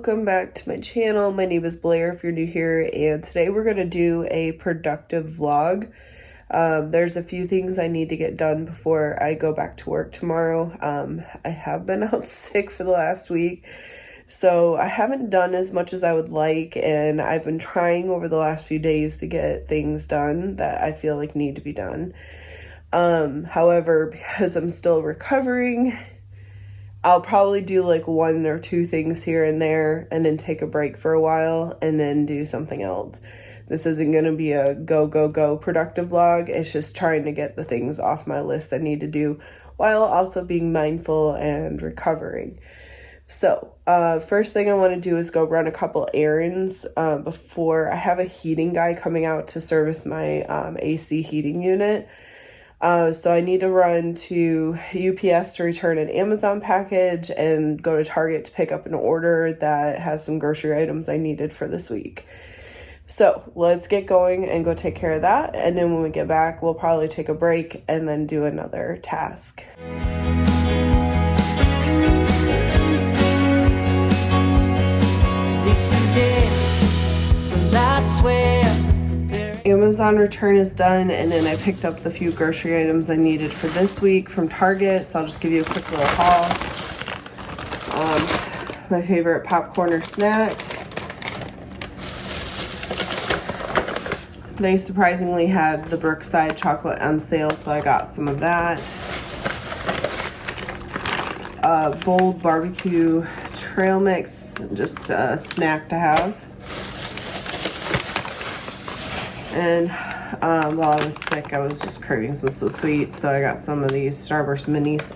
welcome back to my channel. My name is Blair if you're new here, and today we're going to do a productive vlog. There's a few things I need to get done before I go back to work tomorrow. I have been out sick for the last week, so I haven't done as much as I would like, and I've been trying over the last few days to get things done that I feel like need to be done. However, because I'm still recovering, I'll probably do like 1 or 2 things here and there and then take a break for a while and then do something else. This isn't going to be a go productive vlog. It's just trying to get the things off my list I need to do while also being mindful and recovering. So, first thing I want to do is go run a couple errands before I have a heating guy coming out to service my AC heating unit. So I need to run to UPS to return an Amazon package and go to Target to pick up an order that has some grocery items I needed for this week. So let's get going and go take care of that. And then when we get back, we'll probably take a break and then do another task. This is it, and I swear. Amazon return is done, and then I picked up the few grocery items I needed for this week from Target, so I'll just give you a quick little haul. My favorite popcorn or snack. They surprisingly had the Brookside chocolate on sale, so I got some of that. Bold barbecue trail mix, just a snack to have. And while I was sick, I was just craving some So Sweet, so I got some of these Starburst minis.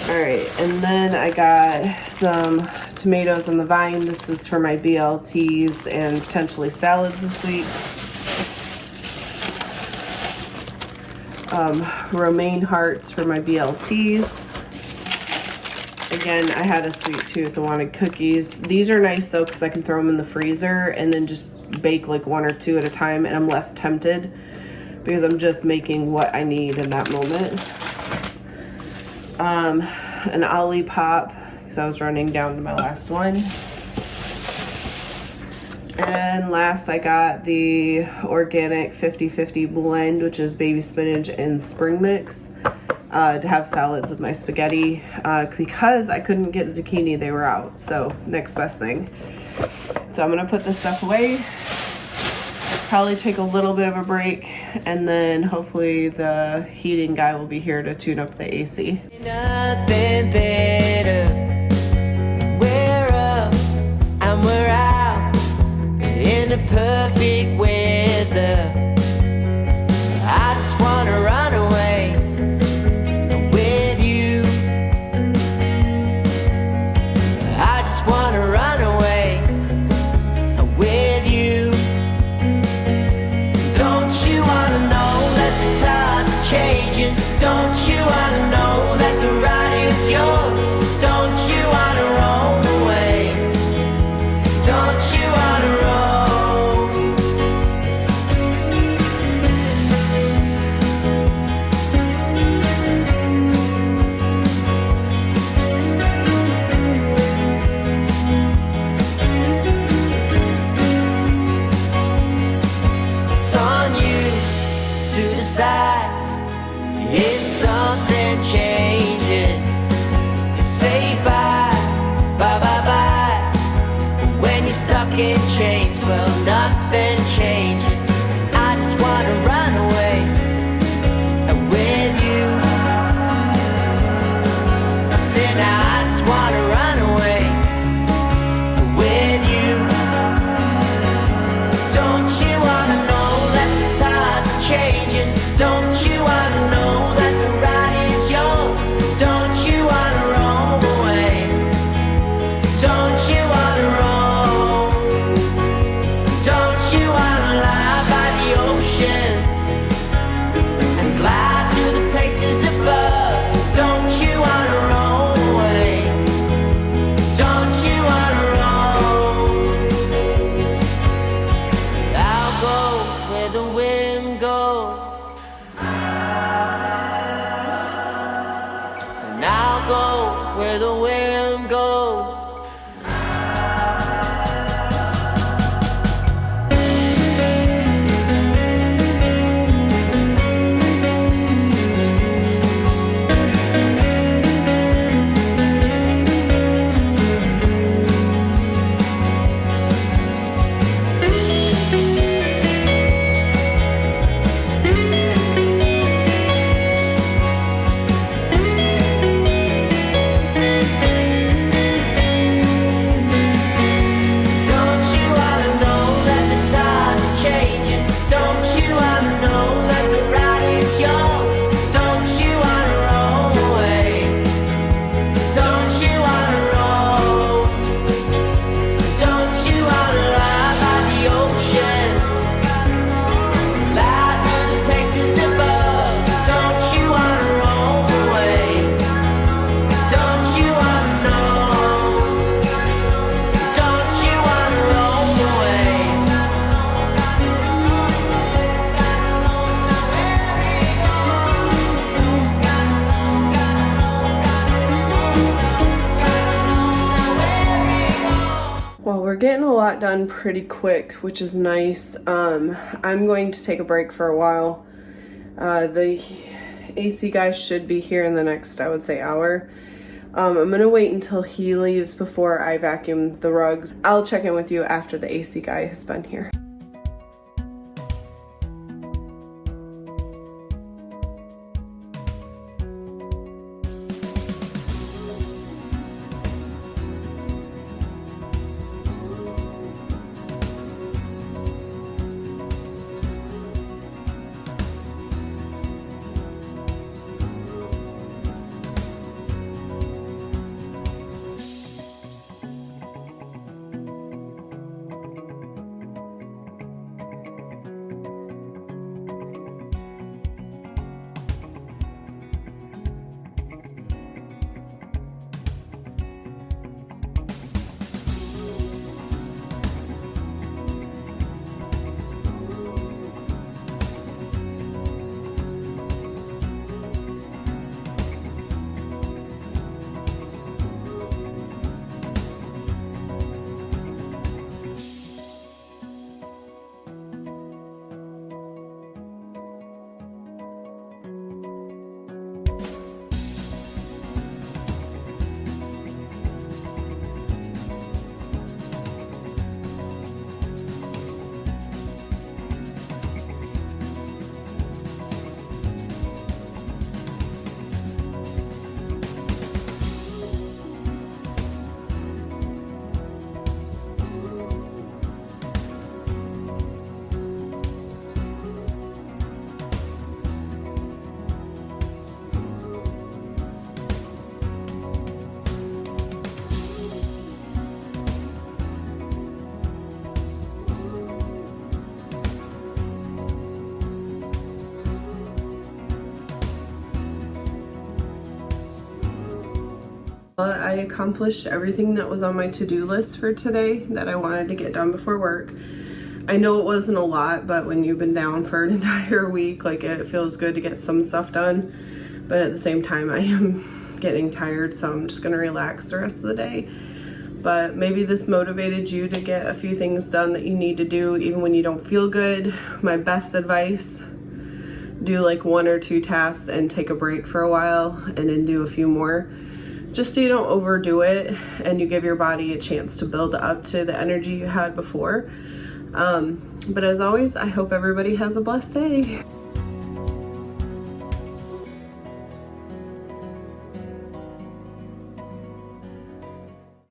Alright, and then I got some tomatoes on the vine. This is for my BLTs and potentially salads this week. Romaine hearts for my BLTs. Again, I had a sweet tooth. I wanted cookies. These are nice though because I can throw them in the freezer and then just bake like 1 or 2 at a time, and I'm less tempted because I'm just making what I need in that moment. An Olipop because I was running down to my last one. And last I got the organic 50-50 blend, which is baby spinach and spring mix. To have salads with my spaghetti because I couldn't get zucchini, they were out, so next best thing. So I'm gonna put this stuff away, probably take a little bit of a break, and then hopefully the heating guy will be here to tune up the AC. Nothing better. We're up and we're out in the perfect weather. I just wanna run away. Changing, don't you wanna know that the ride is yours? Don't you wanna roll away? Don't you wanna roll? It's on you to decide. If something changes, say bye, bye, bye, bye. When you're stuck in chains, well, nothing changes. I just wanna run away and with you. I said now I just wanna run away and with you. Don't you wanna know that the time's changing? Don't you wanna know? I'll go where the wind getting a lot done pretty quick, which is nice. I'm going to take a break for a while. The AC guy should be here in the next, I would say, hour. I'm gonna wait until he leaves before I vacuum the rugs. I'll check in with you after the AC guy has been here. I accomplished everything that was on my to-do list for today that I wanted to get done before work. I know it wasn't a lot, but when you've been down for an entire week, like, it feels good to get some stuff done. But at the same time, I am getting tired, so I'm just gonna relax the rest of the day. But maybe this motivated you to get a few things done that you need to do even when you don't feel good. My best advice: do like 1 or 2 tasks and take a break for a while, and then do a few more, just so you don't overdo it and you give your body a chance to build up to the energy you had before. But as always, I hope everybody has a blessed day.